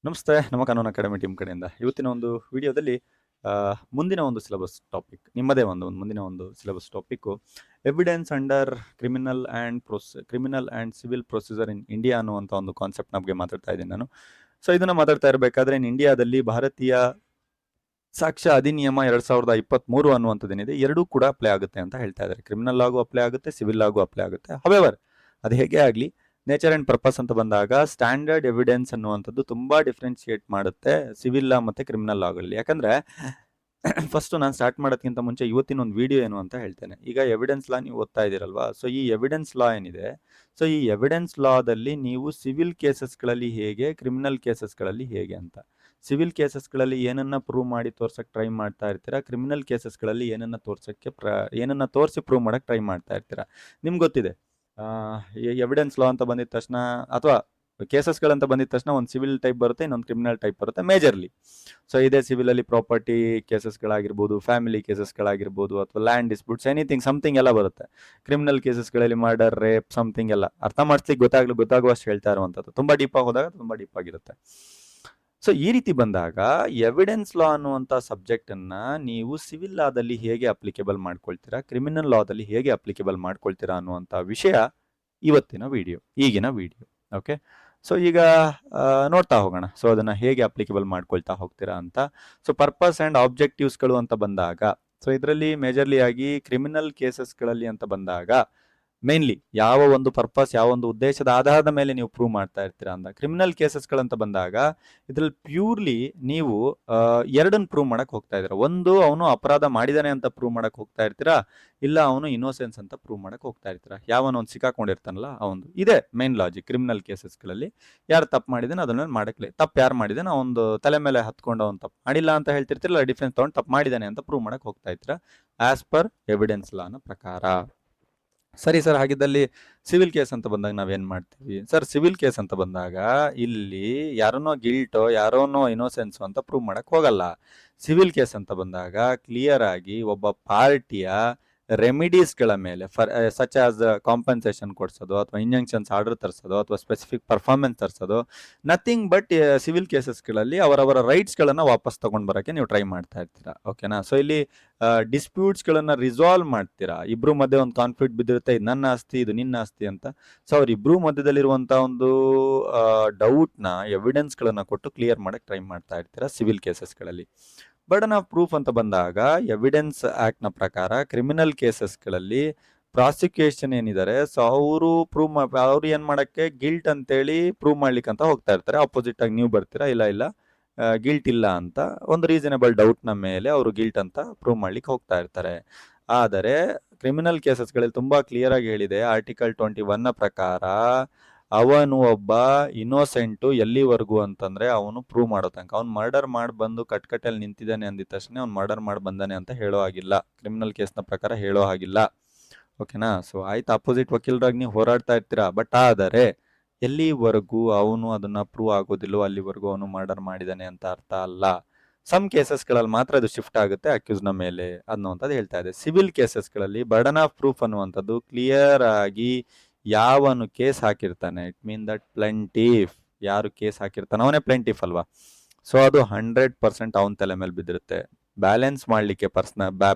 ನಮಸ್ತೆ. ನಮ್ಮ ಕಾನೂನು ಅಕಾಡೆಮಿ ಟೀಮ್ ಕಡೆಯಿಂದ ಇವತ್ತಿನ ಒಂದು ವಿಡಿಯೋದಲ್ಲಿ ಮುಂದಿನ ಒಂದು ಸಿಲೆಬಸ್ ಟಾಪಿಕ್, ನಿಮ್ಮದೇ ಮುಂದಿನ ಒಂದು syllabus topic evidence under criminal and civil procedure in India ಅನ್ನುವಂಥ ಒಂದು ಕಾನ್ಸೆಪ್ಟ್ ಬಗ್ಗೆ ಮಾತಾಡ್ತಾ ಇದ್ದೀನಿ ನಾನು. ಸೊ ಇದನ್ನು ಮಾತಾಡ್ತಾ ಇರಬೇಕಾದ್ರೆ ಇಂಡಿಯಾದಲ್ಲಿ ಭಾರತೀಯ ಸಾಕ್ಷ್ಯ ಅಧಿನಿಯಮ 2023 ಅನ್ನುವಂಥದ್ದೇನಿದೆ, ಎರಡೂ ಕೂಡ ಅಪ್ಲೈ ಆಗುತ್ತೆ ಅಂತ ಹೇಳ್ತಾ ಇದ್ದಾರೆ. ಕ್ರಿಮಿನಲ್ ಲಾಗೂ ಅಪ್ಲೈ ಆಗುತ್ತೆ, ಸಿವಿಲ್ ಲಾಗೂ ಅಪ್ಲೈ ಆಗುತ್ತೆ. ಹವೆವರ್ ಅದು ಹೇಗೆ ಆಗಲಿ, ನೇಚರ್ ಅಂಡ್ ಪರ್ಪಸ್ ಅಂತ ಬಂದಾಗ ಸ್ಟ್ಯಾಂಡರ್ಡ್ ಎವಿಡೆನ್ಸ್ ಅನ್ನುವಂಥದ್ದು ತುಂಬಾ ಡಿಫ್ರೆನ್ಶಿಯೇಟ್ ಮಾಡುತ್ತೆ ಸಿವಿಲ್ ಲಾ ಮತ್ತೆ ಕ್ರಿಮಿನಲ್ ಲಾಗಳಲ್ಲಿ. ಯಾಕಂದ್ರೆ ಫಸ್ಟ್ ನಾನು ಸ್ಟಾರ್ಟ್ ಮಾಡೋದಕ್ಕಿಂತ ಮುಂಚೆ ಇವತ್ತಿನ ಒಂದು ವಿಡಿಯೋ ಏನು ಅಂತ ಹೇಳ್ತೇನೆ. ಈಗ ಎವಿಡೆನ್ಸ್ ಲಾ ನೀವು ಓದ್ತಾ ಇದ್ದೀರಲ್ವಾ, ಸೊ ಈ ಎವಿಡೆನ್ಸ್ ಲಾ ಏನಿದೆ, ಸೊ ಈ ಎವಿಡೆನ್ಸ್ ಲಾದಲ್ಲಿ ನೀವು ಸಿವಿಲ್ ಕೇಸಸ್ಗಳಲ್ಲಿ ಹೇಗೆ, ಕ್ರಿಮಿನಲ್ ಕೇಸಸ್ಗಳಲ್ಲಿ ಹೇಗೆ ಅಂತ, ಸಿವಿಲ್ ಕೇಸಸ್ಗಳಲ್ಲಿ ಏನನ್ನ ಪ್ರೂವ್ ಮಾಡಿ ತೋರ್ಸಕ್ಕೆ ಟ್ರೈ ಮಾಡ್ತಾ ಇರ್ತೀರಾ, ಕ್ರಿಮಿನಲ್ ಕೇಸಸ್ಗಳಲ್ಲಿ ಏನನ್ನ ತೋರಿಸಿ ಪ್ರೂವ್ ಮಾಡಕ್ಕೆ ಟ್ರೈ ಮಾಡ್ತಾ ಇರ್ತೀರಾ. ನಿಮ್ಗೆ ಗೊತ್ತಿದೆ, ಎವಿಡೆನ್ಸ್ ಲಾ ಅಂತ ಬಂದಿದ ತಕ್ಷಣ ಅಥವಾ ಕೇಸಸ್ಗಳಂತ ಬಂದಿದ ತಕ್ಷಣ ಒಂದು ಸಿವಿಲ್ ಟೈಪ್ ಬರುತ್ತೆ, ಇನ್ನೊಂದು ಕ್ರಿಮಿನಲ್ ಟೈಪ್ ಬರುತ್ತೆ ಮೇಜರ್ಲಿ. ಸೊ ಇದೇ ಸಿವಿಲ್ ಅಲ್ಲಿ ಪ್ರಾಪರ್ಟಿ ಕೇಸಸ್ಗಳಾಗಿರ್ಬೋದು, ಫ್ಯಾಮಿಲಿ ಕೇಸಸ್ಗಳಾಗಿರ್ಬೋದು, ಅಥವಾ ಲ್ಯಾಂಡ್ ಡಿಸ್ಪ್ಯೂಟ್ಸ್, ಎನಿಥಿಂಗ್ ಸಮಥಿಂಗ್ ಎಲ್ಲ ಬರುತ್ತೆ. ಕ್ರಿಮಿನಲ್ ಕೇಸಸ್ಗಳಲ್ಲಿ ಮರ್ಡರ್, ರೇಪ್, ಸಮಥಿಂಗ್ ಎಲ್ಲ ಅರ್ಥ ಮಾಡಿಸ್ಲಿಕ್ಕೆ ಗೊತ್ತಾಗುವಷ್ಟು ಹೇಳ್ತಾ ಇರುವಂಥದ್ದು. ತುಂಬಾ ಡೀಪ್ ಆಗಿ ಹೋದಾಗ ತುಂಬಾ ಡೀಪ್ ಆಗಿರುತ್ತೆ. ಸೊ ಈ ರೀತಿ ಬಂದಾಗ ಎವಿಡೆನ್ಸ್ ಲಾ ಅನ್ನುವಂಥ ಸಬ್ಜೆಕ್ಟ್ ಅನ್ನ ನೀವು ಸಿವಿಲ್ ಲಾದಲ್ಲಿ ಹೇಗೆ ಅಪ್ಲಿಕೇಬಲ್ ಮಾಡ್ಕೊಳ್ತೀರಾ, ಕ್ರಿಮಿನಲ್ ಲಾದಲ್ಲಿ ಹೇಗೆ ಅಪ್ಲಿಕೇಬಲ್ ಮಾಡ್ಕೊಳ್ತೀರಾ ಅನ್ನುವಂಥ ವಿಷಯ ಇವತ್ತಿನ ವಿಡಿಯೋ, ಈಗಿನ ವಿಡಿಯೋ. ಓಕೆ, ಸೊ ಈಗ ನೋಡ್ತಾ ಹೋಗೋಣ. ಸೊ ಅದನ್ನ ಹೇಗೆ ಅಪ್ಲಿಕೇಬಲ್ ಮಾಡ್ಕೊಳ್ತಾ ಹೋಗ್ತೀರಾ ಅಂತ. ಸೊ ಪರ್ಪಸ್ ಅಂಡ್ ಆಬ್ಜೆಕ್ಟಿವ್ಸ್ಗಳು ಅಂತ ಬಂದಾಗ, ಸೊ ಇದರಲ್ಲಿ ಮೇಜರ್ಲಿ ಆಗಿ ಕ್ರಿಮಿನಲ್ ಕೇಸಸ್ಗಳಲ್ಲಿ ಅಂತ ಬಂದಾಗ ಮೇನ್ಲಿ ಯಾವ ಒಂದು ಪರ್ಪಸ್, ಯಾವ ಒಂದು ಉದ್ದೇಶದ ಆಧಾರದ ಮೇಲೆ ನೀವು ಪ್ರೂವ್ ಮಾಡ್ತಾ ಇರ್ತೀರಾ ಅಂತ. ಕ್ರಿಮಿನಲ್ ಕೇಸಸ್ಗಳಂತ ಬಂದಾಗ ಇದ್ರಲ್ಲಿ ಪ್ಯೂರ್ಲಿ ನೀವು ಎರಡನ್ನ ಪ್ರೂವ್ ಮಾಡಕ್ ಹೋಗ್ತಾ ಇದ್ದೀರಾ. ಒಂದು, ಅವನು ಅಪರಾಧ ಮಾಡಿದಾನೆ ಅಂತ ಪ್ರೂವ್ ಮಾಡಕ್ ಹೋಗ್ತಾ ಇರ್ತೀರಾ, ಇಲ್ಲ ಅವನು ಇನ್ನೋಸೆನ್ಸ್ ಅಂತ ಪ್ರೂವ್ ಮಾಡಕ್ ಹೋಗ್ತಾ ಇರ್ತೀರಾ. ಯಾವನೊಂದು ಸಿಕ್ಕಾಕೊಂಡಿರ್ತಾನಲ್ಲ ಅವನು. ಇದೇ ಮೇನ್ ಲಾಜಿಕ್ ಕ್ರಿಮಿನಲ್ ಕೇಸಸ್ಗಳಲ್ಲಿ. ಯಾರು ತಪ್ಪು ಮಾಡಿದಾನೆ ಅದನ್ನ ಮಾಡಕ್ಲೆ, ತಪ್ಪು ಯಾರು ಮಾಡಿದಾನೆ ಅವನು ತಲೆ ಮೇಲೆ ಹತ್ಕೊಂಡು ಅವ್ನು ತಪ್ಪು ಮಾಡಿಲ್ಲ ಅಂತ ಹೇಳ್ತಿರ್ತಿರಲ್ಲ, ಡಿಫೆನ್ಸ್ ತಗೊಂಡು ತಪ್ಪು ಮಾಡಿದಾನೆ ಅಂತ ಪ್ರೂವ್ ಮಾಡಕ್ ಹೋಗ್ತಾ ಇರ್ತೀರಾ ಆಸ್ ಪರ್ ಎವಿಡೆನ್ಸ್ ಲಾನ ಪ್ರಕಾರ. ಸರಿ ಸರ್, ಹಾಗಿದ್ದಲ್ಲಿ ಸಿವಿಲ್ ಕೇಸ್ ಅಂತ ಬಂದಾಗ ನಾವೇನ್ ಮಾಡ್ತೀವಿ ಸರ್? ಸಿವಿಲ್ ಕೇಸ್ ಅಂತ ಬಂದಾಗ ಇಲ್ಲಿ ಯಾರನ್ನೋ ಗಿಲ್ಟೋ ಯಾರೋನೋ ಇನೋಸೆನ್ಸು ಅಂತ ಪ್ರೂವ್ ಮಾಡಕ್ ಹೋಗಲ್ಲ. ಸಿವಿಲ್ ಕೇಸ್ ಅಂತ ಬಂದಾಗ ಕ್ಲಿಯರ್ ಆಗಿ ಒಬ್ಬ ಪಾರ್ಟಿಯ ರೆಮಿಡೀಸ್ಗಳ ಮೇಲೆ, ಸಚ್ ಆಸ್ ಕಾಂಪನ್ಸೇಷನ್ ಕೊಡ್ಸೋದು, ಅಥವಾ ಇಂಜಂಕ್ಷನ್ಸ್ ಆರ್ಡರ್ ತರಿಸೋದು, ಅಥವಾ ಸ್ಪೆಸಿಫಿಕ್ ಪರ್ಫಾರ್ಮೆನ್ಸ್ ತರಿಸೋದು, ನಥಿಂಗ್ ಬಟ್ ಸಿವಿಲ್ ಕೇಸಸ್ಗಳಲ್ಲಿ ಅವರವರ ರೈಟ್ಸ್ಗಳನ್ನು ವಾಪಸ್ ತಗೊಂಡು ಬರೋಕ್ಕೆ ನೀವು ಟ್ರೈ ಮಾಡ್ತಾ ಇರ್ತೀರಾ. ಓಕೆನಾ? ಸೊ ಇಲ್ಲಿ ಡಿಸ್ಪ್ಯೂಟ್ಸ್ಗಳನ್ನು ರಿಸಾಲ್ವ್ ಮಾಡ್ತೀರಾ. ಇಬ್ರು ಮಧ್ಯೆ ಒಂದು ಕಾನ್ಫ್ಲಿಕ್ಟ್ ಬಿದ್ದಿರುತ್ತೆ, ಇದು ನನ್ನ ಆಸ್ತಿ ಇದು ನಿನ್ನ ಆಸ್ತಿ ಅಂತ. ಸೊ ಅವ್ರಿಬ್ರು ಮಧ್ಯದಲ್ಲಿರುವಂಥ ಒಂದು ಡೌಟ್ನ ಎವಿಡೆನ್ಸ್ಗಳನ್ನು ಕೊಟ್ಟು ಕ್ಲಿಯರ್ ಮಾಡಕ್ಕೆ ಟ್ರೈ ಮಾಡ್ತಾ ಇರ್ತೀರಾ ಸಿವಿಲ್ ಕೇಸಸ್ಗಳಲ್ಲಿ. ಬರ್ಡನ್ ಆಫ್ ಪ್ರೂಫ್ ಅಂತ ಬಂದಾಗ ಎವಿಡೆನ್ಸ್ ಆಕ್ಟ್ ನ ಪ್ರಕಾರ ಕ್ರಿಮಿನಲ್ ಕೇಸಸ್ಗಳಲ್ಲಿ ಪ್ರಾಸಿಕ್ಯೂಷನ್ ಏನಿದ್ದಾರೆ, ಸೊ ಅವರು ಅವ್ರು ಏನ್ ಮಾಡಕ್ಕೆ ಗಿಲ್ಟ್ ಅಂತೇಳಿ ಪ್ರೂವ್ ಮಾಡ್ಲಿಕ್ಕೆ ಅಂತ ಹೋಗ್ತಾ ಇರ್ತಾರೆ. ಆಪೋಸಿಟ್ ಆಗಿ ನೀವು ಬರ್ತೀರಾ, ಇಲ್ಲ ಗಿಲ್ಟ್ ಇಲ್ಲ ಅಂತ ಒಂದು ರೀಸನೇಬಲ್ ಡೌಟ್ ನ ಮೇಲೆ ಅವರು ಗಿಲ್ಟ್ ಅಂತ ಪ್ರೂವ್ ಮಾಡ್ಲಿಕ್ಕೆ ಹೋಗ್ತಾ ಇರ್ತಾರೆ. ಆದರೆ ಕ್ರಿಮಿನಲ್ ಕೇಸಸ್ಗಳಲ್ಲಿ ತುಂಬಾ ಕ್ಲಿಯರ್ ಆಗಿ ಹೇಳಿದೆ ಆರ್ಟಿಕಲ್ 21 ನ ಪ್ರಕಾರ, ಅವನು ಒಬ್ಬ ಇನ್ನೋಸೆಂಟು ಎಲ್ಲಿವರೆಗೂ ಅಂತಂದ್ರೆ ಅವನು ಪ್ರೂವ್ ಮಾಡೋ ತನಕ. ಅವ್ನು ಮರ್ಡರ್ ಮಾಡಿ ಬಂದು ಕಟ್ಕಟ್ಟಲ್ಲಿ ನಿಂತಿದ್ದಾನೆ ಅಂದಿದ ತಕ್ಷಣ ಅವ್ನು ಮರ್ಡರ್ ಮಾಡಿ ಬಂದಾನೆ ಅಂತ ಹೇಳೋ ಹಾಗಿಲ್ಲ, ಕ್ರಿಮಿನಲ್ ಕೇಸ್ನ ಪ್ರಕಾರ ಹೇಳೋ ಹಾಗಿಲ್ಲ. ಓಕೆನಾ? ಸೊ ಆಯ್ತು, ಅಪೋಸಿಟ್ ವಕೀಲರಾಗಿ ನೀವು ಹೋರಾಡ್ತಾ ಇರ್ತೀರಾ, ಬಟ್ ಆದರೆ ಎಲ್ಲಿವರೆಗೂ ಅವನು ಅದನ್ನ ಪ್ರೂವ್ ಆಗೋದಿಲ್ಲೋ ಅಲ್ಲಿವರೆಗೂ ಅವನು ಮರ್ಡರ್ ಮಾಡಿದಾನೆ ಅಂತ ಅರ್ಥ ಅಲ್ಲ. ಸಮ್ ಕೇಸಸ್ಗಳಲ್ಲಿ ಮಾತ್ರ ಅದು ಶಿಫ್ಟ್ ಆಗುತ್ತೆ ಅಕ್ಯೂಸ್ನ ಮೇಲೆ ಅನ್ನುವಂಥದ್ದು ಹೇಳ್ತಾ ಇದೆ. ಸಿವಿಲ್ ಕೇಸಸ್ಗಳಲ್ಲಿ ಬರ್ಡನ್ ಆಫ್ ಪ್ರೂಫ್ ಅನ್ನುವಂಥದ್ದು ಕ್ಲಿಯರ್ ಆಗಿ ಯಾವನು ಕೇಸ್ ಹಾಕಿರ್ತಾನೆ, ಇಟ್ ಮೀನ್ ದಟ್ ಪ್ಲೆಂಟಿಫ್, ಯಾರು ಕೇಸ್ ಹಾಕಿರ್ತಾನೆ ಅವನೇ ಪ್ಲೆಂಟಿಫ್ ಅಲ್ವಾ. ಸೊ ಅದು 100% ಅವನ ತಲೆ ಮೇಲೆ ಬಿದ್ದಿರುತ್ತೆ. ಬ್ಯಾಲೆನ್ಸ್ ಮಾಡಲಿಕ್ಕೆ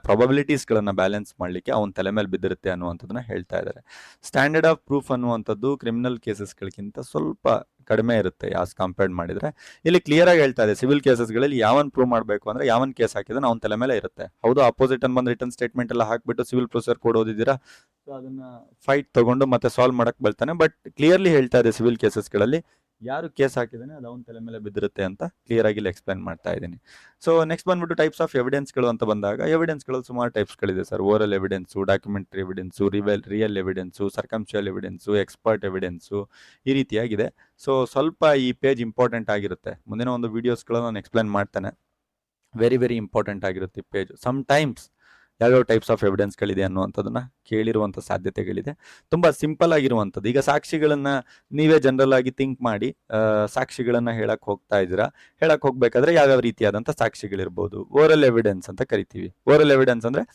ಪ್ರಾಬಬಿಲಿಟೀಸ್ಗಳನ್ನ ಬ್ಯಾಲೆನ್ಸ್ ಮಾಡಲಿಕ್ಕೆ ಅವನ ತಲೆ ಮೇಲೆ ಬಿದ್ದಿರುತ್ತೆ ಅನ್ನುವಂಥದ್ದನ್ನ ಹೇಳ್ತಾ ಇದ್ದಾರೆ. ಸ್ಟ್ಯಾಂಡರ್ಡ್ ಆಫ್ ಪ್ರೂಫ್ ಅನ್ನುವಂಥದ್ದು ಕ್ರಿಮಿನಲ್ ಕೇಸಸ್ಗಳಿಗಿಂತ ಸ್ವಲ್ಪ ಕಡಿಮೆ ಇರುತ್ತೆ ಆಸ್ ಕಂಪೇರ್ಡ್ ಮಾಡಿದ್ರೆ. ಇಲ್ಲಿ ಕ್ಲಿಯರ್ ಆಗಿ ಹೇಳ್ತಾ ಇದೆ ಸಿವಿಲ್ ಕೇಸಸ್ಗಳಲ್ಲಿ ಯಾವನ್ ಪ್ರೂವ್ ಮಾಡಬೇಕು ಅಂದ್ರೆ ಯಾವನ್ ಕೇಸ್ ಹಾಕಿದ್ರೆ ಅವನ ತಲೆ ಮೇಲೆ ಇರುತ್ತೆ. ಹೌದು, ಅಪೋಸಿಟ್ ಅನ್ ಬಂದು ರಿಟರ್ನ್ ಸ್ಟೇಟ್ಮೆಂಟ್ ಎಲ್ಲ ಹಾಕ್ಬಿಟ್ಟು ಸಿವಿಲ್ ಪ್ರೊಸೀಜರ್ ಕೋಡ್ ಓದಿದ್ದೀರಾ, ಸೊ ಅದನ್ನ ಫೈಟ್ ತಗೊಂಡು ಮತ್ತೆ ಸಾಲ್ವ್ ಮಾಡಕ್ ಬರ್ತಾನೆ. ಬಟ್ ಕ್ಲಿಯರ್ಲಿ ಹೇಳ್ತಾ ಇದೆ ಸಿವಿಲ್ ಕೇಸಸ್ಗಳಲ್ಲಿ ಯಾರು ಕೇಸ್ ಹಾಕಿದಾನೆ ಅದು ಅವನ ತಲೆ ಮೇಲೆ ಬಿದ್ದಿರುತ್ತೆ ಅಂತ ಕ್ಲಿಯರ್ ಆಗಿ ಇಲ್ಲಿ ಎಕ್ಸ್ಪ್ಲೈನ್ ಮಾಡ್ತಾ ಇದ್ದೀನಿ. ಸೊ ನೆಕ್ಸ್ಟ್ ಬಂದ್ಬಿಟ್ಟು ಟೈಪ್ಸ್ ಆಫ್ ಎವಿಡೆನ್ಸ್ಗಳು ಅಂತ ಬಂದಾಗ, ಎವಿಡೆನ್ಸ್ಗಳು ಸುಮಾರು ಟೈಪ್ಸ್ಗಳಿದೆ sir. Oral evidence, documentary evidence, real evidence, circumstantial evidence, expert evidence, ಈ ರೀತಿಯಾಗಿದೆ. ಸೊ ಸ್ವಲ್ಪ ಈ ಪೇಜ್ ಇಂಪಾರ್ಟೆಂಟ್ ಆಗಿರುತ್ತೆ. ಮುಂದಿನ ಒಂದು ವಿಡಿಯೋಸ್ಗಳು ನಾನು ಎಕ್ಸ್ಪ್ಲೈನ್ ಮಾಡ್ತೇನೆ. ವೆರಿ ವೆರಿ ಇಂಪಾರ್ಟೆಂಟ್ ಆಗಿರುತ್ತೆ ಈ ಪೇಜ್. ಸಮ್ ಟೈಮ್ಸ್ ಯಾವ್ಯಾವ ಟೈಪ್ಸ್ ಆಫ್ ಎವಿಡೆನ್ಸ್ಗಳಿದೆ ಅನ್ನುವಂಥದ್ದನ್ನ ಕೇಳಿರುವಂಥ ಸಾಧ್ಯತೆಗಳಿದೆ. ತುಂಬಾ ಸಿಂಪಲ್ ಆಗಿರುವಂಥದ್ದು. ಈಗ ಸಾಕ್ಷಿಗಳನ್ನ ನೀವೇ ಜನರಲ್ ಆಗಿ ಥಿಂಕ್ ಮಾಡಿ, ಸಾಕ್ಷಿಗಳನ್ನ ಹೇಳಕ್ ಹೋಗ್ತಾ ಇದ್ದೀರಾ, ಹೋಗ್ಬೇಕಾದ್ರೆ ಯಾವ್ಯಾವ ರೀತಿಯಾದಂಥ ಸಾಕ್ಷಿಗಳಿರ್ಬೋದು. ಓರಲ್ ಎವಿಡೆನ್ಸ್ ಅಂತ ಕರಿತೀವಿ. ಓರಲ್ ಎವಿಡೆನ್ಸ್ ಅಂದ್ರೆ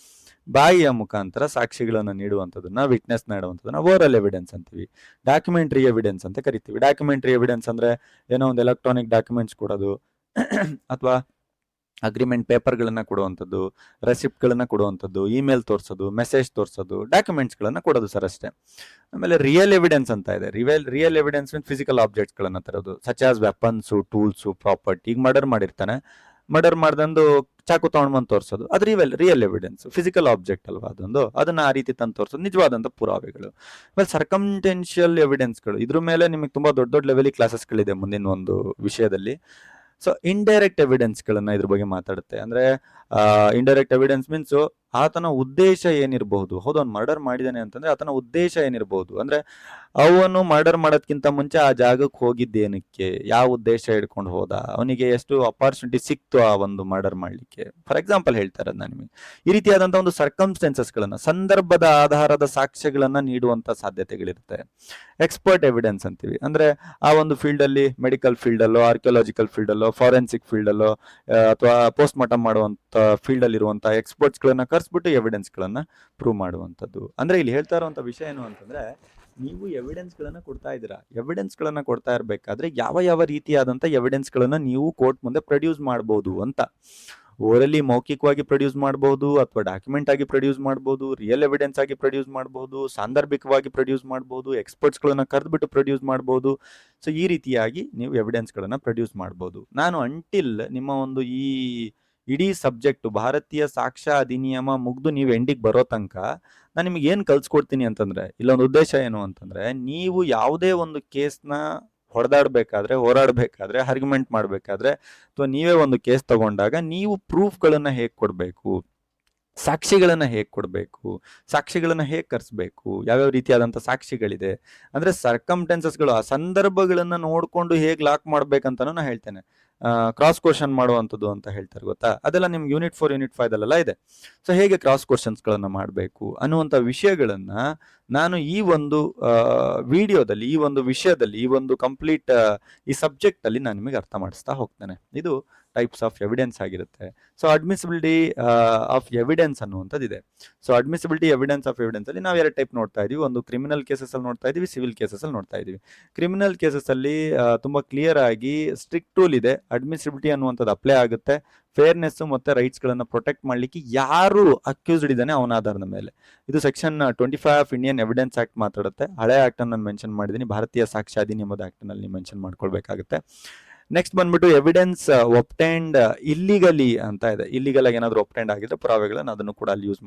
ಬಾಯಿಯ ಮುಖಾಂತರ ಸಾಕ್ಷಿಗಳನ್ನು ನೀಡುವಂಥದ್ದನ್ನ ವಿಟ್ನೆಸ್ ನೀಡುವಂಥದ್ದನ್ನ ಓರಲ್ ಎವಿಡೆನ್ಸ್ ಅಂತೀವಿ. ಡಾಕ್ಯುಮೆಂಟ್ರಿ ಎವಿಡೆನ್ಸ್ ಅಂತ ಕರಿತೀವಿ. ಡಾಕ್ಯುಮೆಂಟ್ರಿ ಎವಿಡೆನ್ಸ್ ಅಂದ್ರೆ ಏನೋ ಒಂದು ಎಲೆಕ್ಟ್ರಾನಿಕ್ ಡಾಕ್ಯುಮೆಂಟ್ಸ್ ಕೊಡೋದು ಅಥವಾ ಅಗ್ರಿಮೆಂಟ್ ಪೇಪರ್ಗಳನ್ನ ಕೊಡುವಂಥದ್ದು, ರೆಸಿಪ್ಟ್ಗಳನ್ನ ಕೊಡುವಂಥದ್ದು, ಇಮೇಲ್ ತೋರಿಸೋದು, ಮೆಸೇಜ್ ತೋರಿಸೋದು, ಡಾಕ್ಯುಮೆಂಟ್ಸ್ಗಳನ್ನ ಕೊಡೋದು ಸರ್ ಅಷ್ಟೇ. ಆಮೇಲೆ ರಿಯಲ್ ಎವಿಡೆನ್ಸ್ ಅಂತ ಇದೆ. ರಿಯಲ್ ಎವಿಡೆನ್ಸ್ ಮೀನ್ಸ್ ಫಿಸಿಕಲ್ ಆಬ್ಜೆಕ್ಟ್ಸ್ಗಳನ್ನ ತರೋದು, such as weapons, tools, property. ಈಗ ಮರ್ಡರ್ ಮಾಡಿರ್ತಾನೆ, ಮರ್ಡರ್ ಮಾಡ್ದಂದು ಚಾಕು ತಗೊಂಡ್ಬಂದು ತೋರಿಸೋದು, ಅದು ರಿಯಲ್ ಎವಿಡೆನ್ಸ್, ಫಿಸಿಕಲ್ ಆಬ್ಜೆಕ್ಟ್ ಅಲ್ವಾ ಅದೊಂದು, ಅದನ್ನ ಆ ರೀತಿ ತಂದು ತೋರಿಸೋದು ನಿಜವಾದಂಥ ಪುರಾವೆಗಳು. ಆಮೇಲೆ ಸರ್ಕಮ್ಟೆನ್ಷಿಯಲ್ ಎವಿಡೆನ್ಸ್ಗಳು, ಇದ್ರ ಮೇಲೆ ನಿಮಗೆ ತುಂಬಾ ದೊಡ್ಡ ದೊಡ್ಡ ಲೆವೆಲಿಗೆ ಕ್ಲಾಸಸ್ಗಳಿದೆ ಮುಂದಿನ ಒಂದು ವಿಷಯದಲ್ಲಿ. ಸೊ ಇಂಡೈರೆಕ್ಟ್ ಎವಿಡೆನ್ಸ್ಗಳನ್ನ ಇದ್ರ ಬಗ್ಗೆ ಮಾತಾಡುತ್ತೆ. ಅಂದ್ರೆ ಇಂಡೈರೆಕ್ಟ್ ಎವಿಡೆನ್ಸ್ ಮೀನ್ಸ್ ಆತನ ಉದ್ದೇಶ ಏನಿರಬಹುದು. ಹೌದು, ಅವ್ನು ಮರ್ಡರ್ ಮಾಡಿದಾನೆ ಅಂತಂದ್ರೆ ಆತನ ಉದ್ದೇಶ ಏನಿರಬಹುದು, ಅಂದ್ರೆ ಅವನು ಮರ್ಡರ್ ಮಾಡೋದ್ಕಿಂತ ಮುಂಚೆ ಆ ಜಾಗಕ್ಕೆ ಹೋಗಿದ್ದೇನಕ್ಕೆ, ಯಾವ ಉದ್ದೇಶ ಇಟ್ಕೊಂಡು ಹೋದ, ಅವನಿಗೆ ಎಷ್ಟು ಅಪಾರ್ಚುನಿಟಿ ಸಿಕ್ತು ಆ ಒಂದು ಮರ್ಡರ್ ಮಾಡ್ಲಿಕ್ಕೆ. ಫಾರ್ ಎಕ್ಸಾಂಪಲ್ ಹೇಳ್ತಾ ಇರೋದು ನಾನು ನಿಮಗೆ. ಈ ರೀತಿಯಾದಂತಹ ಒಂದು ಸರ್ಕಮ್ಸ್ಟೆನ್ಸಸ್ಗಳನ್ನ, ಸಂದರ್ಭದ ಆಧಾರದ ಸಾಕ್ಷ್ಯಗಳನ್ನ ನೀಡುವಂತ ಸಾಧ್ಯತೆಗಳಿರುತ್ತೆ. ಎಕ್ಸ್ಪರ್ಟ್ ಎವಿಡೆನ್ಸ್ ಅಂತೀವಿ. ಅಂದ್ರೆ ಆ ಒಂದು ಫೀಲ್ಡ್ ಅಲ್ಲಿ, ಮೆಡಿಕಲ್ ಫೀಲ್ಡ್ ಅಲ್ಲೋ, ಆರ್ಕಿಯಾಲಜಿಕಲ್ ಫೀಲ್ಡ್ ಅಲ್ಲೋ, ಫಾರೆನ್ಸಿಕ್ ಫೀಲ್ಡ್ ಅಲ್ಲೋ ಅಥವಾ ಪೋಸ್ಟ್ ಮಾರ್ಟಮ್ ಮಾಡುವಂತ ಫೀಲ್ಡ್ ಅಲ್ಲಿ ಇರುವಂತಹ ಎಕ್ಸ್ಪರ್ಟ್ಸ್ ಗಳನ್ನ ಕರೆಸ್ಬಿಟ್ಟು ಎವಿಡೆನ್ಸ್ ಗಳನ್ನ ಪ್ರೂವ್ ಮಾಡುವಂತದ್ದು. ಅಂದ್ರೆ ಇಲ್ಲಿ ಹೇಳ್ತಾ ಇರುವಂತ ವಿಷಯ ಏನು ಅಂತಂದ್ರೆ, ನೀವು ಎವಿಡೆನ್ಸ್ ಗಳನ್ನ ಕೊಡ್ತಾ ಇದ್ದೀರಾ. ಎವಿಡೆನ್ಸ್ ಗಳನ್ನ ಕೊಡ್ತಾ ಇರ್ಬೇಕಾದ್ರೆ ಯಾವ ಯಾವ ರೀತಿಯಾದಂತ ಎವಿಡೆನ್ಸ್ ಗಳನ್ನ ನೀವು ಕೋರ್ಟ್ ಮುಂದೆ ಪ್ರೊಡ್ಯೂಸ್ ಮಾಡಬಹುದು ಅಂತ. ಓರಲಿ ಮೌಖಿಕವಾಗಿ ಪ್ರೊಡ್ಯೂಸ್ ಮಾಡಬಹುದು, ಅಥವಾ ಡಾಕ್ಯುಮೆಂಟ್ ಆಗಿ ಪ್ರೊಡ್ಯೂಸ್ ಮಾಡಬಹುದು, ರಿಯಲ್ ಎವಿಡೆನ್ಸ್ ಆಗಿ ಪ್ರೊಡ್ಯೂಸ್ ಮಾಡಬಹುದು, ಸಾಂದರ್ಭಿಕವಾಗಿ ಪ್ರೊಡ್ಯೂಸ್ ಮಾಡಬಹುದು, ಎಕ್ಸ್ಪರ್ಟ್ಸ್ ಗಳನ್ನ ಕರೆದ್ಬಿಟ್ಟು ಪ್ರೊಡ್ಯೂಸ್ ಮಾಡಬಹುದು. ಸೊ ಈ ರೀತಿಯಾಗಿ ನೀವು ಎವಿಡೆನ್ಸ್ ಗಳನ್ನ ಪ್ರೊಡ್ಯೂಸ್ ಮಾಡಬಹುದು. ನಾನು ಅಂಟಿಲ್ ನಿಮ್ಮ ಒಂದು ಈ ಇಡೀ ಸಬ್ಜೆಕ್ಟ್ ಭಾರತೀಯ ಸಾಕ್ಷ್ಯ ಅಧಿನಿಯಮ ಮುಗ್ದು ನೀವು ಎಂಡಿಗೆ ಬರೋ ತನಕ ನಾನು ನಿಮಗೆ ಏನು ಕಲ್ಸ್ಕೊಡ್ತೀನಿ ಅಂತಂದ್ರೆ, ಇಲ್ಲೊಂದು ಉದ್ದೇಶ ಏನು ಅಂತಂದ್ರೆ, ನೀವು ಯಾವುದೇ ಒಂದು ಕೇಸ್ನ ಹೊಡೆದಾಡ್ಬೇಕಾದ್ರೆ, ಹೋರಾಡಬೇಕಾದ್ರೆ, ಆರ್ಗ್ಯುಮೆಂಟ್ ಮಾಡಬೇಕಾದ್ರೆ, ಅಥವಾ ನೀವೇ ಒಂದು ಕೇಸ್ ತಗೊಂಡಾಗ ನೀವು ಪ್ರೂಫ್ಗಳನ್ನ ಹೇಗೆ ಕೊಡಬೇಕು, ಸಾಕ್ಷಿಗಳನ್ನ ಹೇಗೆ ಕೊಡಬೇಕು, ಸಾಕ್ಷಿಗಳನ್ನ ಹೇಗೆ ಕರೆಸ್ಬೇಕು, ಯಾವ್ಯಾವ ರೀತಿಯಾದಂಥ ಸಾಕ್ಷಿಗಳಿದೆ, ಅಂದ್ರೆ ಸರ್ಕಮ್ಟೆನ್ಸಸ್ಗಳು, ಆ ಸಂದರ್ಭಗಳನ್ನ ನೋಡ್ಕೊಂಡು ಹೇಗೆ ಲಾಕ್ ಮಾಡ್ಬೇಕಂತಾನು ನಾ ಹೇಳ್ತೇನೆ. ಕ್ರಾಸ್ ಕ್ವಶನ್ ಮಾಡುವಂಥದ್ದು ಅಂತ ಹೇಳ್ತಾರೆ ಗೊತ್ತಾ, ಅದೆಲ್ಲ ನಿಮ್ಗೆ ಯೂನಿಟ್ 4 ಯೂನಿಟ್ 5 ಅಲ್ಲೆಲ್ಲ ಇದೆ. ಸೊ ಹೇಗೆ ಕ್ರಾಸ್ ಕ್ವಶನ್ಸ್ಗಳನ್ನ ಮಾಡಬೇಕು ಅನ್ನುವಂಥ ವಿಷಯಗಳನ್ನ ನಾನು ಈ ಒಂದು ವಿಡಿಯೋದಲ್ಲಿ, ಈ ಒಂದು ವಿಷಯದಲ್ಲಿ, ಈ ಒಂದು ಕಂಪ್ಲೀಟ್ ಈ ಸಬ್ಜೆಕ್ಟ್ ಅಲ್ಲಿ ನಾನು ನಿಮಗೆ ಅರ್ಥ ಮಾಡಿಸ್ತಾ ಹೋಗ್ತೇನೆ. ಇದು ಟೈಪ್ಸ್ ಆಫ್ ಎವಿಡೆನ್ಸ್ ಆಗಿರುತ್ತೆ. ಸೊ ಅಡ್ಮಿಸಿಬಿಲಿಟಿ ಆಫ್ ಎವಿಡೆನ್ಸ್ ಅನ್ನುವಂಥದ್ದು ಇದೆ. So admissibility evidence of evidence ಅಲ್ಲಿ ನಾವು 2 ಟೈಪ್ ನೋಡ್ತಾ ಇದೀವಿ. ಒಂದು ಕ್ರಿಮಿನಲ್ ಕೇಸಸ್ ಅಲ್ಲಿ ನೋಡ್ತಾ ಇದೀವಿ, ಸಿವಿಲ್ ಕೇಸಸ್ ಅಲ್ಲಿ ನೋಡ್ತಾ ಇದೀವಿ. ಕ್ರಿಮಿನಲ್ ಕೇಸಸ್ ಅಲ್ಲಿ ತುಂಬಾ ಕ್ಲಿಯರ್ ಆಗಿ ಸ್ಟ್ರಿಕ್ಟ್ ರೂಲ್ ಇದೆ. ಅಡ್ಮಿಸಿಬಿಲಿಟಿ ಅನ್ನುವಂಥದ್ದು ಅಪ್ಲೈ ಆಗುತ್ತೆ. ಫೇರ್ನೆಸ್ ಮತ್ತೆ ರೈಟ್ಸ್ ಗಳನ್ನ ಪ್ರೊಟೆಕ್ಟ್ ಮಾಡ್ಲಿಕ್ಕೆ ಯಾರು ಅಕ್ಯೂಸ್ಡ್ ಇದ್ದಾನೆ ಅವನ ಆಧಾರದ ಮೇಲೆ. ಇದು section 25 of Indian evidence act ಮಾತಾಡುತ್ತೆ. ಹಳೆ ಆಕ್ಟ್ ಅನ್ನು ನಾನು ಮೆನ್ಷನ್ ಮಾಡಿದ್ದೀನಿ, ಭಾರತೀಯ ಸಾಕ್ಷ್ಯ ಅಧಿನಿಯಮದ ಆಕ್ಟ್ ನಲ್ಲಿ ಮೆನ್ಷನ್ ಮಾಡ್ಕೊಳ್ಬೇಕಾಗುತ್ತೆ. ನೆಕ್ಸ್ಟ್ ಬಂದ್ಬಿಟ್ಟು ಎವಿಡೆನ್ಸ್ ಒಪ್ಟೈನ್ಡ್ ಇಲ್ಲಿಗಲಿ ಅಂತ ಇದೆ. ಇಲ್ಲಿಗಲ್ ಆಗಿ ಏನಾದ್ರು ಒಪ್ಟೈನ್ಡ್ ಆಗಿದ್ರೆ ಪುರಾವೆಗಳನ್ನ ಅದನ್ನು ಕೂಡ ಅಲ್ಲಿ ಯೂಸ್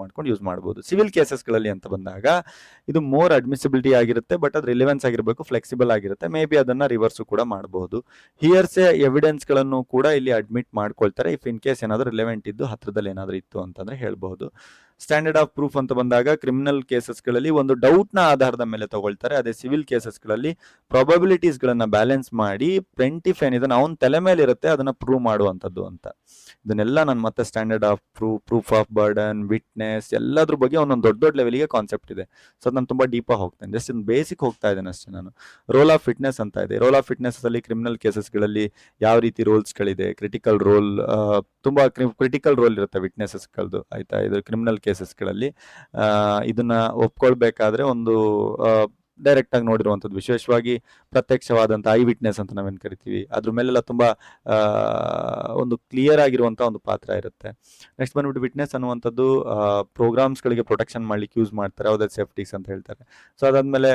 ಮಾಡಬಹುದು. ಸಿವಿಲ್ ಕೇಸಸ್ಗಳಲ್ಲಿ ಅಂತ ಬಂದಾಗ ಇದು ಮೋರ್ ಅಡ್ಮಿಸಿಬಿಲಿಟಿ ಆಗಿರುತ್ತೆ, ಬಟ್ ಅದು ರಿಲೆವೆನ್ಸ್ ಆಗಿರಬೇಕು, ಫ್ಲೆಕ್ಸಿಬಲ್ ಆಗಿರುತ್ತೆ. ಮೇ ಬಿ ಅದನ್ನ ರಿವರ್ಸ್ ಕೂಡ ಮಾಡಬಹುದು. ಹಿಯರ್ಸೆ ಎವಿಡೆನ್ಸ್ ಗಳನ್ನು ಕೂಡ ಇಲ್ಲಿ ಅಡ್ಮಿಟ್ ಮಾಡ್ಕೊಳ್ತಾರೆ, ಇಫ್ ಇನ್ ಕೇಸ್ ಏನಾದ್ರು ರಿಲೆವೆಂಟ್ ಇದ್ದು ಹತ್ರದಲ್ಲಿ ಏನಾದ್ರು ಇತ್ತು ಅಂತಂದ್ರೆ ಹೇಳ್ಬಹುದು. ಸ್ಟ್ಯಾಂಡರ್ಡ್ ಆಫ್ ಪ್ರೂಫ್ ಅಂತ ಬಂದಾಗ ಕ್ರಿಮಿನಲ್ ಕೇಸಸ್ಗಳಲ್ಲಿ ಒಂದು ಡೌಟ್ ನ ಆಧಾರದ ಮೇಲೆ ತಗೊಳ್ತಾರೆ. ಅದೇ ಸಿವಿಲ್ ಕೇಸಸ್ಗಳಲ್ಲಿ ಪ್ರಾಬಬಿಲಿಟೀಸ್ ಗಳನ್ನ ಬ್ಯಾಲೆನ್ಸ್ ಮಾಡಿ ಪ್ಲೆಂಟಿಫ್ ಏನಿದೆ ಅವನ ತಲೆ ಮೇಲೆ ಇರುತ್ತೆ ಅದನ್ನ ಪ್ರೂವ್ ಮಾಡುವಂಥದ್ದು ಅಂತ. ಇದನ್ನೆಲ್ಲ ನಾನು ಮತ್ತೆ standard of proof of burden, witness ಎಲ್ಲದ್ರ ಬಗ್ಗೆ ಒಂದೊಂದು ದೊಡ್ಡ ದೊಡ್ಡ ಲೆವೆಲ್ಗೆ ಕಾನ್ಸೆಪ್ಟ್ ಇದೆ. ಸೊ ನಾನು ತುಂಬಾ ಡೀಪ್ ಆಗಿ ಹೋಗ್ತೇನೆ, ಜಸ್ಟ್ ಒಂದು ಬೇಸಿಕ್ ಹೋಗ್ತಾ ಇದ್ದೇನೆ ಅಷ್ಟೇ ನಾನು. ರೋಲ್ ಆಫ್ ಫಿಟ್ನೆಸ್ ಅಂತ ಇದೆ. ರೋಲ್ ಆಫ್ ಫಿಟ್ನೆಸ್ ಅಲ್ಲಿ ಕ್ರಿಮಿನಲ್ ಕೇಸಸ್ಗಳಲ್ಲಿ ಯಾವ ರೀತಿ ರೋಲ್ಸ್ಗಳಿದೆ, ಕ್ರಿಟಿಕಲ್ ರೋಲ್, ತುಂಬಾ ಕ್ರಿಟಿಕಲ್ ರೋಲ್ ಇರುತ್ತೆ ವಿಟ್ನೆಸಸ್ಗಳದ್ದು, ಆಯ್ತಾ. ಇದು ಕ್ರಿಮಿನಲ್ ಕೇಸಸ್ಗಳಲ್ಲಿ ಇದನ್ನ ಒಪ್ಕೊಳ್ಬೇಕಾದ್ರೆ ಒಂದು ಡೈರೆಕ್ಟ್ ಆಗಿ ನೋಡಿರುವಂಥದ್ದು, ವಿಶೇಷವಾಗಿ ಪ್ರತ್ಯಕ್ಷವಾದಂಥ ಐ ವಿಟ್ನೆಸ್ ಅಂತ ನಾವೇನು ಕರಿತೀವಿ, ಅದ್ರ ಮೇಲೆಲ್ಲ ತುಂಬಾ ಒಂದು ಕ್ಲಿಯರ್ ಆಗಿರುವಂಥ ಒಂದು ಪಾತ್ರ ಇರುತ್ತೆ. ನೆಕ್ಸ್ಟ್ ಬಂದ್ಬಿಟ್ಟು ವಿಟ್ನೆಸ್ ಅನ್ನುವಂಥದ್ದು ಪ್ರೋಗ್ರಾಮ್ಸ್ಗಳಿಗೆ ಪ್ರೊಟೆಕ್ಷನ್ ಮಾಡ್ಲಿಕ್ಕೆ ಯೂಸ್ ಮಾಡ್ತಾರೆ, ಯಾವುದೇ ಸೇಫ್ಟೀಸ್ ಅಂತ ಹೇಳ್ತಾರೆ. ಸೊ ಅದಾದ್ಮೇಲೆ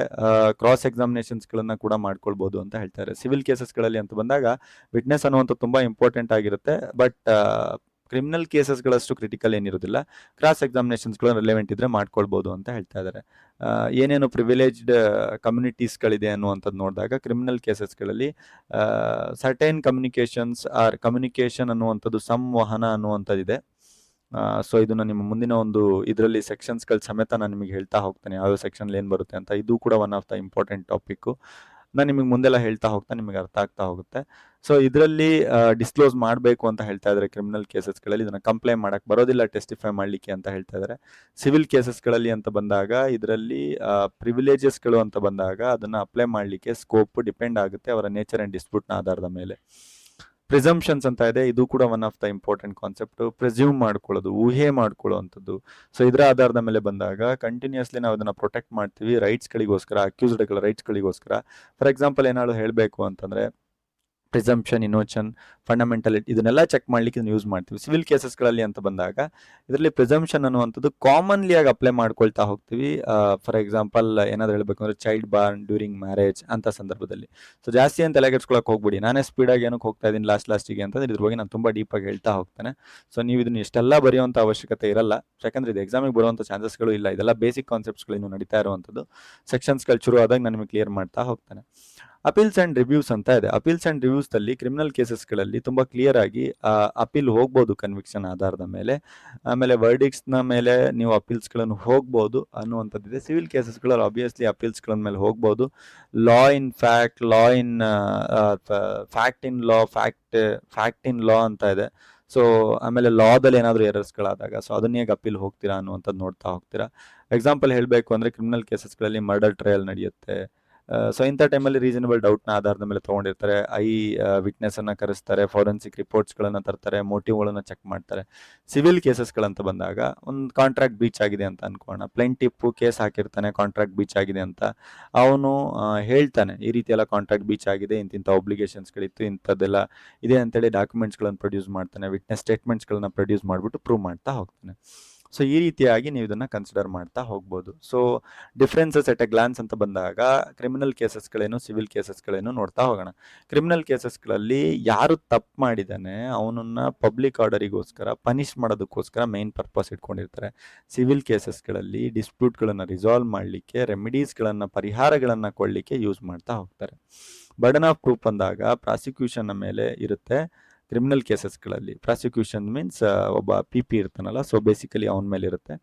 ಕ್ರಾಸ್ ಎಕ್ಸಾಮಿನೇಷನ್ಸ್ಗಳನ್ನ ಕೂಡ ಮಾಡ್ಕೊಳ್ಬಹುದು ಅಂತ ಹೇಳ್ತಾರೆ. ಸಿವಿಲ್ ಕೇಸಸ್ಗಳಲ್ಲಿ ಅಂತ ಬಂದಾಗ ವಿಟ್ನೆಸ್ ಅನ್ನುವಂಥದ್ದು ತುಂಬಾ ಇಂಪಾರ್ಟೆಂಟ್ ಆಗಿರುತ್ತೆ, ಬಟ್ ಕ್ರಿಮಿನಲ್ ಕೇಸಸ್ಗಳಷ್ಟು ಕ್ರಿಟಿಕಲ್ ಏನಿರೋದಿಲ್ಲ. ಕ್ರಾಸ್ ಎಕ್ಸಾಮಿನೇಷನ್ಸ್ಗಳು ರಿಲೆವೆಂಟ್ ಇದ್ರೆ ಮಾಡ್ಕೊಳ್ಬಹುದು ಅಂತ ಹೇಳ್ತಾ ಇದ್ದಾರೆ. ಏನೇನು ಪ್ರಿವಿಲೇಜ್ಡ್ ಕಮ್ಯುನಿಟೀಸ್ಗಳಿದೆ ಅನ್ನುವಂಥದ್ದು ನೋಡಿದಾಗ ಕ್ರಿಮಿನಲ್ ಕೇಸಸ್ಗಳಲ್ಲಿ ಸರ್ಟೈನ್ ಕಮ್ಯುನಿಕೇಶನ್ ಅನ್ನುವಂಥದ್ದು, ಸಂವಹನ ಅನ್ನುವಂಥದ್ದಿದೆ. ಸೊ ಇದನ್ನ ನಿಮ್ಮ ಮುಂದಿನ ಒಂದು ಇದರಲ್ಲಿ ಸೆಕ್ಷನ್ಸ್ಗಳ ಸಮೇತ ನಾನು ನಿಮಗೆ ಹೇಳ್ತಾ ಹೋಗ್ತೇನೆ, ಯಾವ ಸೆಕ್ಷನ್ ಏನು ಬರುತ್ತೆ ಅಂತ. ಇದು ಕೂಡ one of the important topic. ನಾನು ನಿಮಗೆ ಮುಂದೆಲ್ಲ ಹೇಳ್ತಾ ಹೋಗ್ತಾ ನಿಮಗೆ ಅರ್ಥ ಆಗ್ತಾ ಹೋಗುತ್ತೆ. ಸೊ ಇದರಲ್ಲಿ ಡಿಸ್ಕ್ಲೋಸ್ ಮಾಡಬೇಕು ಅಂತ ಹೇಳ್ತಾ ಇದ್ದಾರೆ. ಕ್ರಿಮಿನಲ್ ಕೇಸಸ್ಗಳಲ್ಲಿ ಇದನ್ನ ಕಂಪ್ಲೇಂಟ್ ಮಾಡಕ್ ಬರೋದಿಲ್ಲ, ಟೆಸ್ಟಿಫೈ ಮಾಡ್ಲಿಕ್ಕೆ ಅಂತ ಹೇಳ್ತಾ ಇದ್ದಾರೆ. ಸಿವಿಲ್ ಕೇಸಸ್ಗಳಲ್ಲಿ ಅಂತ ಬಂದಾಗ ಇದರಲ್ಲಿ ಪ್ರಿವಿಲೇಜಸ್ಗಳು ಅಂತ ಬಂದಾಗ ಅದನ್ನ ಅಪ್ಲೈ ಮಾಡ್ಲಿಕ್ಕೆ ಸ್ಕೋಪ್ ಡಿಪೆಂಡ್ ಆಗುತ್ತೆ ಅವರ ನೇಚರ್ ಅಂಡ್ ಡಿಸ್ಪ್ಯೂಟ್ನ ಆಧಾರದ ಮೇಲೆ. ಪ್ರಿಸಂಪ್ಷನ್ಸ್ ಅಂತ ಇದೆ, ಇದು ಕೂಡ one of the important concept. Presume ಮಾಡ್ಕೊಳ್ಳೋದು, ಊಹೆ ಮಾಡ್ಕೊಳ್ಳುವಂಥದ್ದು. ಸೊ ಇದರ ಆಧಾರದ ಮೇಲೆ ಬಂದಾಗ ಕಂಟಿನ್ಯೂಸ್ಲಿ ನಾವು ಅದನ್ನ ಪ್ರೊಟೆಕ್ಟ್ ಮಾಡ್ತೀವಿ ರೈಟ್ಸ್ಗಳಿಗೋಸ್ಕರ, ಅಕ್ಯೂಸ್ಡ್ಗಳ ರೈಟ್ಸ್ಗಳಿಗೋಸ್ಕರ. ಫಾರ್ ಎಕ್ಸಾಂಪಲ್ ಏನಾದ್ರು ಹೇಳಬೇಕು ಅಂತಂದ್ರೆ ಪ್ರಿಸಂಪ್ಷನ್, ಇನ್ನೋಷನ್, ಫಂಡಮೆಂಟಲಿಟಿ, ಇದನ್ನೆಲ್ಲ ಚೆಕ್ ಮಾಡ್ಲಿಕ್ಕೆ ಇದನ್ನ ಯೂಸ್ ಮಾಡ್ತೀವಿ. ಸಿವಿಲ್ ಕೇಸಸ್ಗಳಲ್ಲಿ ಅಂತ ಬಂದಾಗ ಇದರಲ್ಲಿ ಪ್ರಿಸಂಪ್ಷನ್ ಅನ್ನುವಂಥದ್ದು ಕಾಮನ್ಲಿ ಆಗಿ ಅಪ್ಲೈ ಮಾಡ್ಕೊಳ್ತಾ ಹೋಗ್ತೀವಿ. ಫಾರ್ ಎಕ್ಸಾಂಪಲ್ ಏನಾದ್ರು ಹೇಳಬೇಕು ಅಂದ್ರೆ ಚೈಲ್ಡ್ ಬಾರ್ನ್ ಡ್ಯೂರಿಂಗ್ ಮ್ಯಾರೇಜ್ ಅಂತ ಸಂದರ್ಭದಲ್ಲಿ. ಸೊ ಜಾಸ್ತಿ ಅಂತ ತಲೆಗೆಡ್ಸ್ಕೊಳಕ್ ಹೋಗ್ಬಿಡಿ, ನಾನೇ ಸ್ಪೀಡಾಗಿ ಏನಕ್ಕೆ ಹೋಗ್ತಾ ಇದ್ದೀನಿ ಲಾಸ್ಟಿಗೆ ಅಂತಂದ್ರೆ ಇದ್ರ ಬಗ್ಗೆ ನಾನು ತುಂಬಾ ಡೀಪಾಗಿ ಹೇಳ್ತಾ ಹೋಗ್ತೇನೆ. ಸೊ ನೀವು ಇದನ್ನ ಇಷ್ಟೆಲ್ಲ ಬರೆಯುವಂಥ ಅವಶ್ಯಕತೆ ಇರಲ್ಲ, ಯಾಕಂದ್ರೆ ಇದು ಎಕ್ಸಾಮಿಗೆ ಬರುವಂಥ ಚಾನ್ಸಸ್ಗಳು ಇಲ್ಲ. ಇದೆಲ್ಲ ಬೇಸಿಕ್ ಕಾನ್ಸೆಪ್ಟ್ಸ್ಗಳು ಇನ್ನು ನಡೀತಾ ಇರುವಂಥದ್ದು. ಸೆಕ್ಷನ್ಸ್ಗಳು ಶುರು ಆದಾಗ ನಾನು ನಿಮಗೆ ಕ್ಲಿಯರ್ ಮಾಡ್ತಾ ಹೋಗ್ತೇನೆ. ಅಪೀಲ್ಸ್ ಅಂಡ್ ರಿವ್ಯೂಸ್ ಅಂತ ಇದೆ. ಅಪೀಲ್ಸ್ ಅಂಡ್ ರಿವ್ಯೂಸ್ ಅಲ್ಲಿ ಕ್ರಿಮಿನಲ್ ಕೇಸಸ್ಗಳಲ್ಲಿ ತುಂಬಾ ಕ್ಲಿಯರ್ ಆಗಿ ಅಪೀಲ್ ಹೋಗ್ಬೋದು ಕನ್ವಿಕ್ಷನ್ ಆಧಾರದ ಮೇಲೆ. ಆಮೇಲೆ ವರ್ಡಿಕ್ಸ್ನ ಮೇಲೆ ನೀವು ಅಪೀಲ್ಸ್ಗಳನ್ನು ಹೋಗ್ಬೋದು ಅನ್ನುವಂಥದ್ದಿದೆ. ಸಿವಿಲ್ ಕೇಸಸ್ಗಳಲ್ಲಿ ಆಬ್ವಿಯಸ್ಲಿ ಅಪೀಲ್ಸ್ಗಳ ಮೇಲೆ ಹೋಗ್ಬೋದು. Law in fact, law in fact in law, fact in law ಅಂತ ಇದೆ. ಸೊ ಆಮೇಲೆ ಲಾದಲ್ಲಿ ಏನಾದರೂ ಎರರ್ಸ್ಗಳಾದಾಗ ಸೊ ಅದನ್ನ ಹೇಗೆ ಅಪೀಲ್ ಹೋಗ್ತೀರಾ ಅನ್ನುವಂಥದ್ದು ನೋಡ್ತಾ ಹೋಗ್ತೀರಾ. ಎಕ್ಸಾಂಪಲ್ ಹೇಳಬೇಕು ಅಂದರೆ ಕ್ರಿಮಿನಲ್ ಕೇಸಸ್ಗಳಲ್ಲಿ ಮರ್ಡರ್ ಟ್ರಯಲ್ ನಡೆಯುತ್ತೆ. ಸೊ ಇಂಥ ಟೈಮಲ್ಲಿ ರೀಸನಬಲ್ ಡೌಟ್ನ ಆಧಾರದ ಮೇಲೆ ತೊಗೊಂಡಿರ್ತಾರೆ. ವಿಟ್ನೆಸ್ಸನ್ನು ಕರೆಸ್ತಾರೆ, ಫಾರೆನ್ಸಿಕ್ ರಿಪೋರ್ಟ್ಸ್ಗಳನ್ನು ತರ್ತಾರೆ, ಮೋಟಿವ್ಗಳನ್ನು ಚೆಕ್ ಮಾಡ್ತಾರೆ. ಸಿವಿಲ್ ಕೇಸಸ್ಗಳಂತ ಬಂದಾಗ ಒಂದು ಕಾಂಟ್ರಾಕ್ಟ್ ಬ್ರೀಚ್ ಆಗಿದೆ ಅಂತ ಅನ್ಕೋಣ. ಪ್ಲೇಂಟಿಫ್ ಕೇಸ್ ಹಾಕಿರ್ತಾನೆ ಕಾಂಟ್ರಾಕ್ಟ್ ಬ್ರೀಚ್ ಆಗಿದೆ ಅಂತ. ಅವನು ಹೇಳ್ತಾನೆ ಈ ರೀತಿ ಎಲ್ಲ ಕಾಂಟ್ರಾಕ್ಟ್ ಬ್ರೀಚ್ ಆಗಿದೆ, ಇಂತಿಂಥ ಒಬ್ಲಿಗೇಷನ್ಸ್ಗಳಿತ್ತು, ಇಂಥದ್ದೆಲ್ಲ ಇದೆ ಅಂತೇಳಿ ಡಾಕ್ಯುಮೆಂಟ್ಸ್ಗಳನ್ನು ಪ್ರೊಡ್ಯೂಸ್ ಮಾಡ್ತಾನೆ, ವಿಟ್ನೆಸ್ ಸ್ಟೇಟ್ಮೆಂಟ್ಸ್ಗಳನ್ನ ಪ್ರೊಡ್ಯೂಸ್ ಮಾಡಿಬಿಟ್ಟು ಪ್ರೂವ್ ಮಾಡ್ತಾ ಹೋಗ್ತಾನೆ. ಸೊ ಈ ರೀತಿಯಾಗಿ ನೀವು ಇದನ್ನ ಕನ್ಸಿಡರ್ ಮಾಡ್ತಾ ಹೋಗ್ಬೋದು. So differences at a glance ಅಂತ ಬಂದಾಗ ಕ್ರಿಮಿನಲ್ ಕೇಸಸ್ಗಳೇನು, ಸಿವಿಲ್ ಕೇಸಸ್ಗಳೇನು ನೋಡ್ತಾ ಹೋಗೋಣ. ಕ್ರಿಮಿನಲ್ ಕೇಸಸ್ಗಳಲ್ಲಿ ಯಾರು ತಪ್ಪು ಮಾಡಿದ್ದಾನೆ ಅವನನ್ನ ಪಬ್ಲಿಕ್ ಆರ್ಡರಿಗೋಸ್ಕರ ಪನಿಷ್ ಮಾಡೋದಕ್ಕೋಸ್ಕರ ಮೇನ್ ಪರ್ಪಸ್ ಇಟ್ಕೊಂಡಿರ್ತಾರೆ. ಸಿವಿಲ್ ಕೇಸಸ್ಗಳಲ್ಲಿ ಡಿಸ್ಪ್ಯೂಟ್ಗಳನ್ನು ರಿಸಾಲ್ವ್ ಮಾಡಲಿಕ್ಕೆ, ರೆಮಿಡೀಸ್ಗಳನ್ನು, ಪರಿಹಾರಗಳನ್ನು ಕೊಡಲಿಕ್ಕೆ ಯೂಸ್ ಮಾಡ್ತಾ ಹೋಗ್ತಾರೆ. ಬರ್ಡನ್ ಆಫ್ ಪ್ರೂಫ್ ಅಂದಾಗ ಪ್ರಾಸಿಕ್ಯೂಷನ್ನ ಮೇಲೆ ಇರುತ್ತೆ. ಕ್ರಿಮಿನಲ್ ಕೇಸಸ್ಗಳಲ್ಲಿ ಪ್ರಾಸಿಕ್ಯೂಷನ್ ಮೀನ್ಸ್ ಒಬ್ಬ ಪಿ ಇರ್ತಾನಲ್ಲ, ಸೊ ಬೇಸಿಕಲಿ ಅವನ ಮೇಲೆ ಇರುತ್ತೆ.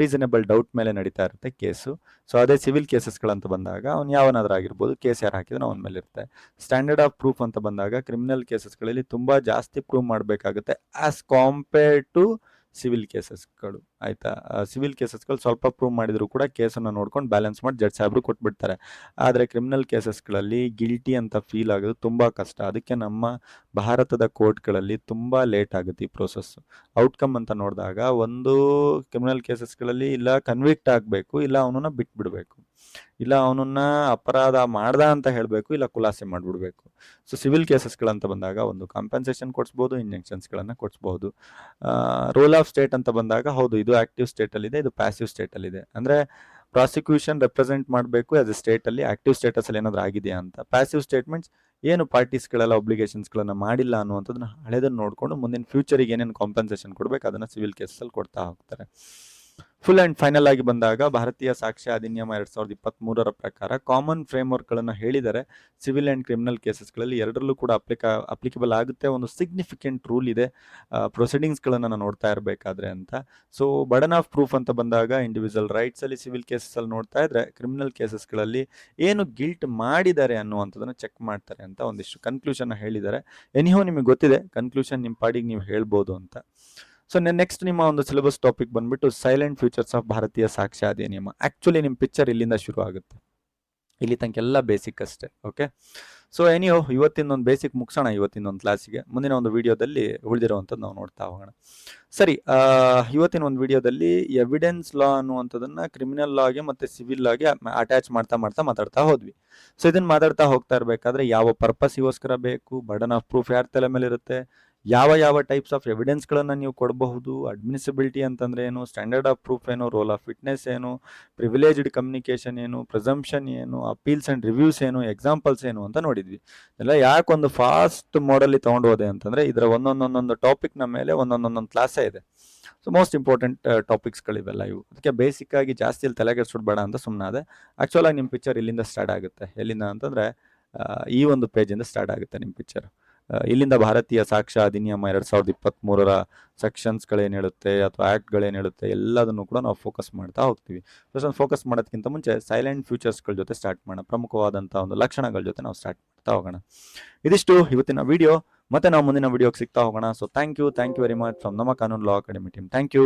ರೀಸನೇಬಲ್ ಡೌಟ್ ಮೇಲೆ ನಡೀತಾ ಇರುತ್ತೆ ಕೇಸು. ಸೊ ಅದೇ ಸಿವಿಲ್ ಕೇಸಸ್ಗಳಂತ ಬಂದಾಗ ಅವ್ನು ಯಾವನಾದ್ರೂ ಆಗಿರ್ಬೋದು, ಕೇಸ್ ಯಾರು ಹಾಕಿದ್ರೆ ಅವನ ಮೇಲೆ ಇರುತ್ತೆ. ಸ್ಟ್ಯಾಂಡರ್ಡ್ ಆಫ್ ಪ್ರೂಫ್ ಅಂತ ಬಂದಾಗ ಕ್ರಿಮಿನಲ್ ಕೇಸಸ್ಗಳಲ್ಲಿ ತುಂಬ ಜಾಸ್ತಿ ಪ್ರೂವ್ ಮಾಡಬೇಕಾಗುತ್ತೆ ಆಸ್ ಕಾಂಪೇರ್ಡ್ ಟು ಸಿವಿಲ್ ಕೇಸಸ್ಗಳು. ಆಯ್ತಾ, ಸಿವಿಲ್ ಕೇಸಸ್ಗಳು ಸ್ವಲ್ಪ ಪ್ರೂವ್ ಮಾಡಿದ್ರು ಕೂಡ ಕೇಸನ್ನು ನೋಡ್ಕೊಂಡು ಬ್ಯಾಲೆನ್ಸ್ ಮಾಡಿ ಜಡ್ಜ್ ಸಾಹೇಬ್ರು ಕೊಟ್ಬಿಡ್ತಾರೆ. ಆದರೆ ಕ್ರಿಮಿನಲ್ ಕೇಸಸ್ಗಳಲ್ಲಿ ಗಿಲ್ಟಿ ಅಂತ ಫೀಲ್ ಆಗೋದು ತುಂಬ ಕಷ್ಟ. ಅದಕ್ಕೆ ನಮ್ಮ ಭಾರತದ ಕೋರ್ಟ್ಗಳಲ್ಲಿ ತುಂಬ ಲೇಟ್ ಆಗುತ್ತೆ ಈ ಪ್ರೋಸೆಸ್ಸು. ಔಟ್ಕಮ್ ಅಂತ ನೋಡಿದಾಗ ಒಂದು ಕ್ರಿಮಿನಲ್ ಕೇಸಸ್ಗಳಲ್ಲಿ ಇಲ್ಲ ಕನ್ವಿಕ್ಟ್ ಆಗಬೇಕು, ಇಲ್ಲ ಅವನನ್ನ ಬಿಟ್ಬಿಡ್ಬೇಕು, ಇಲ್ಲ ಅವನನ್ನ ಅಪರಾಧ ಮಾಡ್ದ ಅಂತ ಹೇಳಬೇಕು, ಇಲ್ಲ ಖುಲಾಸೆ ಮಾಡಿಬಿಡ್ಬೇಕು. ಸೊ ಸಿವಿಲ್ ಕೇಸಸ್ಗಳಂತ ಬಂದಾಗ ಒಂದು ಕಾಂಪನ್ಸೇಷನ್ ಕೊಡಿಸ್ಬೋದು, ಇಂಜೆಕ್ಷನ್ಸ್ಗಳನ್ನು ಕೊಡಿಸ್ಬೋದು. ರೋಲ್ ಆಫ್ ಸ್ಟೇಟ್ ಅಂತ ಬಂದಾಗ ಹೌದು ಇದು ಆಕ್ಟಿವ್ ಸ್ಟೇಟಲ್ಲಿದೆ, ಇದು ಪ್ಯಾಸಿವ್ ಸ್ಟೇಟಲ್ಲಿದೆ. ಅಂದರೆ ಪ್ರಾಸಿಕ್ಯೂಷನ್ ರೆಪ್ರೆಸೆಂಟ್ ಮಾಡಬೇಕು ಆಸ್ ಎ ಸ್ಟೇಟಲ್ಲಿ, ಆಕ್ಟಿವ್ ಸ್ಟೇಟಸಲ್ಲಿ ಏನಾದರೂ ಆಗಿದೆಯಾ ಅಂತ. ಪ್ಯಾಸಿವ್ ಸ್ಟೇಟ್ಮೆಂಟ್ಸ್ ಏನು ಪಾರ್ಟೀಸ್ಗಳೆಲ್ಲ ಒಬ್ಲಿಗೇಷನ್ಸ್ಗಳನ್ನು ಮಾಡಿಲ್ಲ ಅನ್ನುವಂಥದ್ದನ್ನ ಹಳೆದನ್ನು ನೋಡಿಕೊಂಡು ಮುಂದಿನ ಫ್ಯೂಚರಿಗೆ ಏನೇನು ಕಾಂಪನ್ಸೇಷನ್ ಕೊಡಬೇಕು ಅದನ್ನು ಸಿವಿಲ್ ಕೇಸಲ್ಲಿ ಕೊಡ್ತಾ ಹೋಗ್ತಾರೆ. ಫುಲ್ ಆ್ಯಂಡ್ ಫೈನಲ್ ಆಗಿ ಬಂದಾಗ ಭಾರತೀಯ ಸಾಕ್ಷ್ಯ ಅಧಿನಿಯಮ 2023 ಪ್ರಕಾರ ಕಾಮನ್ ಫ್ರೇಮ್ವರ್ಕ್ಗಳನ್ನು ಹೇಳಿದರೆ ಸಿವಿಲ್ ಆ್ಯಂಡ್ ಕ್ರಿಮಿನಲ್ ಕೇಸಸ್ಗಳಲ್ಲಿ ಎರಡರಲ್ಲೂ ಕೂಡ ಅಪ್ಲಿಕಬಲ್ ಆಗುತ್ತೆ. ಒಂದು ಸಿಗ್ನಿಫಿಕೆಂಟ್ ರೂಲ್ ಇದೆ ಪ್ರೊಸೀಡಿಂಗ್ಸ್ಗಳನ್ನು ನಾವು ನೋಡ್ತಾ ಇರಬೇಕಾದ್ರೆ ಅಂತ. ಸೊ ಬರ್ಡನ್ ಆಫ್ ಪ್ರೂಫ್ ಅಂತ ಬಂದಾಗ ಇಂಡಿವಿಜುವಲ್ ರೈಟ್ಸಲ್ಲಿ ಸಿವಿಲ್ ಕೇಸಸ್ಸಲ್ಲಿ ನೋಡ್ತಾ ಇದ್ರೆ ಕ್ರಿಮಿನಲ್ ಕೇಸಸ್ಗಳಲ್ಲಿ ಏನು ಗಿಲ್ಟ್ ಮಾಡಿದ್ದಾರೆ ಅನ್ನುವಂಥದ್ದನ್ನು ಚೆಕ್ ಮಾಡ್ತಾರೆ ಅಂತ ಒಂದಿಷ್ಟು ಕನ್ಕ್ಲೂಷನ್ ಹೇಳಿದ್ದಾರೆ. ಎನಿಹೋ ನಿಮಗೆ ಗೊತ್ತಿದೆ ಕನ್ಕ್ಲೂಷನ್ ನಿಮ್ಮ ಪಾಡಿಗೆ ನೀವು ಹೇಳ್ಬೋದು ಅಂತ. ಸೊ ನೆಕ್ಸ್ಟ್ ನಿಮ್ಮ ಒಂದು ಸಿಲೆಬಸ್ ಟಾಪಿಕ್ ಬಂದ್ಬಿಟ್ಟು ಸೈಲೆಂಟ್ ಫ್ಯೂಚರ್ಸ್ ಆಫ್ ಭಾರತೀಯ ಸಾಕ್ಷ್ಯ ಅಧಿನಿಯಮ. ಆಕ್ಚುಲಿ ನಿಮ್ಮ ಪಿಕ್ಚರ್ ಇಲ್ಲಿಂದ ಶುರು ಆಗುತ್ತೆ, ಇಲ್ಲಿ ತನಕ ಎಲ್ಲ ಬೇಸಿಕ್ ಅಷ್ಟೇ. ಓಕೆ, ಸೊ ಎನಿಯೋ ಇವತ್ತಿನೊಂದು ಬೇಸಿಕ್ ಮುಗಿಸೋಣ ಇವತ್ತಿನೊಂದು ಕ್ಲಾಸಿಗೆ. ಮುಂದಿನ ಒಂದು ವಿಡಿಯೋದಲ್ಲಿ ಉಳಿದಿರುವಂಥದ್ದು ನಾವು ನೋಡ್ತಾ ಹೋಗೋಣ. ಸರಿ, ಇವತ್ತಿನ ಒಂದು ವಿಡಿಯೋದಲ್ಲಿ ಎವಿಡೆನ್ಸ್ ಲಾ ಅನ್ನುವಂಥದ್ದನ್ನ ಕ್ರಿಮಿನಲ್ ಲಾಗೆ ಮತ್ತು ಸಿವಿಲ್ ಲಾಗೆ ಅಟ್ಯಾಚ್ ಮಾತಾಡ್ತಾ ಹೋದ್ವಿ. ಸೊ ಇದನ್ನು ಮಾತಾಡ್ತಾ ಹೋಗ್ತಾ ಇರಬೇಕಾದ್ರೆ ಯಾವ ಪರ್ಪಸ್ಗೋಸ್ಕರ ಬೇಕು, ಬರ್ಡನ್ ಆಫ್ ಪ್ರೂಫ್ ಯಾರ ತಲೆ ಮೇಲೆ ಇರುತ್ತೆ, ಯಾವ ಟೈಪ್ಸ್ ಆಫ್ ಎವಿಡೆನ್ಸ್ಗಳನ್ನು ನೀವು ಕೊಡಬಹುದು, ಅಡ್ಮಿಸಿಬಿಲಿಟಿ ಅಂತಂದ್ರೆ ಏನು, ಸ್ಟ್ಯಾಂಡರ್ಡ್ ಆಫ್ ಪ್ರೂಫ್ ಏನು, ರೋಲ್ ಆಫ್ ವಿಟ್ನೆಸ್ ಏನು, ಪ್ರಿವಿಲೇಜ್ಡ್ ಕಮ್ಯುನಿಕೇಷನ್ ಏನು, ಪ್ರಿಸಂಪ್ಷನ್ ಏನು, ಅಪೀಲ್ಸ್ ಆ್ಯಂಡ್ ರಿವ್ಯೂಸ್ ಏನು, ಎಕ್ಸಾಂಪಲ್ಸ್ ಏನು ಅಂತ ನೋಡಿದ್ವಿ. ಎಲ್ಲ ಯಾಕೊಂದು ಫಾಸ್ಟ್ ಮೋಡಲ್ಲಿ ತೊಗೊಂಡು ಹೋದೆ ಅಂತಂದರೆ ಇದರ ಒಂದೊಂದೊಂದೊಂದು ಟಾಪಿಕ್ನ ಮೇಲೆ ಒಂದೊಂದೊಂದೊಂದು ಕ್ಲಾಸೇ ಇದೆ. ಸೊ ಮೋಸ್ಟ್ ಇಂಪಾರ್ಟೆಂಟ್ ಟಾಪಿಕ್ಸ್ಗಳಿವೆಲ್ಲ ಇವು. ಅದಕ್ಕೆ ಬೇಸಿಕ್ಕಾಗಿ ಜಾಸ್ತಿ ಇಲ್ಲಿ ತಲೆಗೆಡ್ಸ್ಬಿಡ್ಬೇಡ ಅಂತ ಸುಮ್ಮನಾದೆ. ಆ್ಯಕ್ಚುಲಾಗಿ ನಿಮ್ಮ ಪಿಕ್ಚರ್ ಇಲ್ಲಿಂದ ಸ್ಟಾರ್ಟ್ ಆಗುತ್ತೆ. ಎಲ್ಲಿಂದ ಅಂತಂದರೆ ಈ ಒಂದು ಪೇಜಿಂದ ಸ್ಟಾರ್ಟ್ ಆಗುತ್ತೆ ನಿಮ್ಮ ಪಿಕ್ಚರ್. ಇಲ್ಲಿಂದ ಭಾರತೀಯ ಸಾಕ್ಷ್ಯ ಅಧಿನಿಯಮ 2023 ಸೆಕ್ಷನ್ಸ್ಗಳೇನು ಹೇಳುತ್ತೆ ಅಥವಾ ಆ್ಯಕ್ಟ್ಗಳೇನು ಹೇಳುತ್ತೆ ಎಲ್ಲದನ್ನು ಕೂಡ ನಾವು ಫೋಕಸ್ ಮಾಡ್ತಾ ಹೋಗ್ತೀವಿ. ಫಸ್ಟ್ ಫೋಕಸ್ ಮಾಡೋದಕ್ಕಿಂತ ಮುಂಚೆ ಸೈಲೆಂಟ್ ಫ್ಯೂಚರ್ಸ್ಗಳ ಜೊತೆ ಸ್ಟಾರ್ಟ್ ಮಾಡೋಣ. ಪ್ರಮುಖವಾದಂಥ ಒಂದು ಲಕ್ಷಣಗಳ ಜೊತೆ ನಾವು ಸ್ಟಾರ್ಟ್ ಮಾಡ್ತಾ ಹೋಗೋಣ. ಇದಿಷ್ಟು ಇವತ್ತಿನ ವಿಡಿಯೋ. ಮತ್ತೆ ನಾವು ಮುಂದಿನ ವಿಡಿಯೋಗೆ ಸಿಗ್ತಾ ಹೋಗೋಣ. So thank you very much from ನಮ್ಮ Kanoonu law academy team. Thank you.